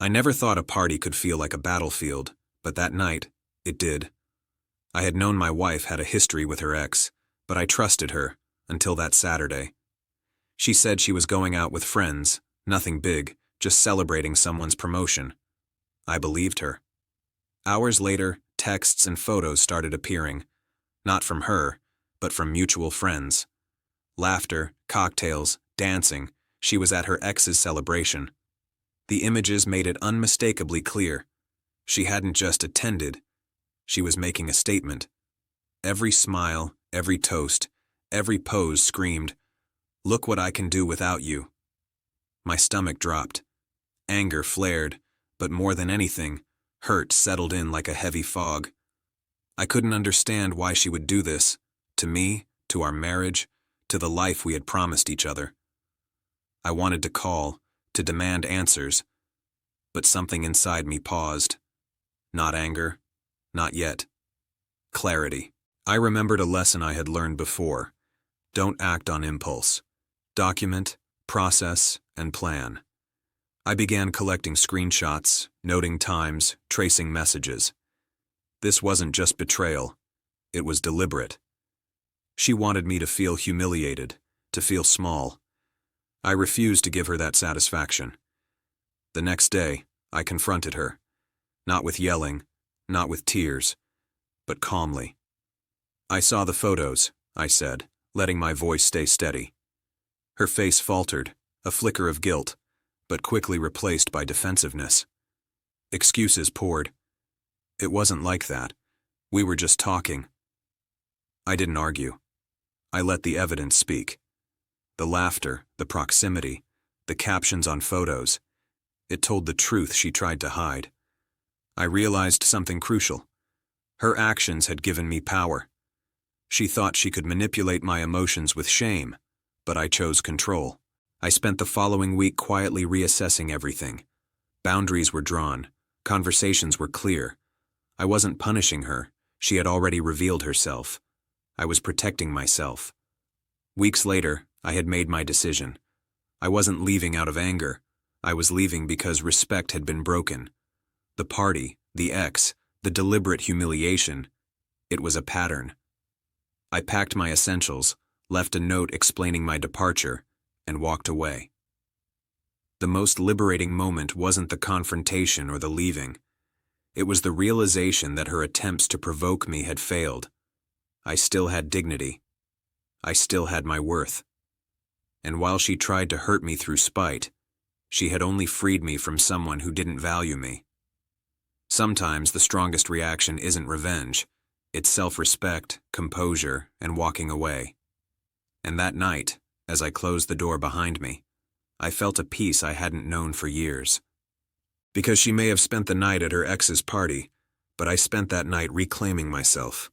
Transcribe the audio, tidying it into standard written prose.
I never thought a party could feel like a battlefield, but that night, it did. I had known my wife had a history with her ex, but I trusted her, until that Saturday. She said she was going out with friends, nothing big, just celebrating someone's promotion. I believed her. Hours later, texts and photos started appearing, not from her, but from mutual friends. Laughter, cocktails, dancing, she was at her ex's celebration. The images made it unmistakably clear. She hadn't just attended, she was making a statement. Every smile, every toast, every pose screamed, "Look what I can do without you." My stomach dropped. Anger flared, but more than anything, hurt settled in like a heavy fog. I couldn't understand why she would do this, to me, to our marriage, to the life we had promised each other. I wanted to call, to demand answers, but something inside me paused. Not anger, not yet. Clarity. I remembered a lesson I had learned before. Don't act on impulse. Document, process, and plan. I began collecting screenshots, noting times, tracing messages. This wasn't just betrayal. It was deliberate. She wanted me to feel humiliated, to feel small. I refused to give her that satisfaction. The next day, I confronted her. Not with yelling, not with tears, but calmly. "I saw the photos," I said, letting my voice stay steady. Her face faltered, a flicker of guilt, but quickly replaced by defensiveness. Excuses poured. "It wasn't like that. We were just talking." I didn't argue. I let the evidence speak. The laughter, the proximity, the captions on photos. It told the truth she tried to hide. I realized something crucial. Her actions had given me power. She thought she could manipulate my emotions with shame, but I chose control. I spent the following week quietly reassessing everything. Boundaries were drawn. Conversations were clear. I wasn't punishing her. She had already revealed herself. I was protecting myself. Weeks later, I had made my decision. I wasn't leaving out of anger. I was leaving because respect had been broken. The party, the ex, the deliberate humiliation, it was a pattern. I packed my essentials, left a note explaining my departure, and walked away. The most liberating moment wasn't the confrontation or the leaving. It was the realization that her attempts to provoke me had failed. I still had dignity. I still had my worth. And while she tried to hurt me through spite, she had only freed me from someone who didn't value me. Sometimes the strongest reaction isn't revenge. It's self-respect, composure, and walking away. And that night, as I closed the door behind me, I felt a peace I hadn't known for years. Because she may have spent the night at her ex's party, but I spent that night reclaiming myself.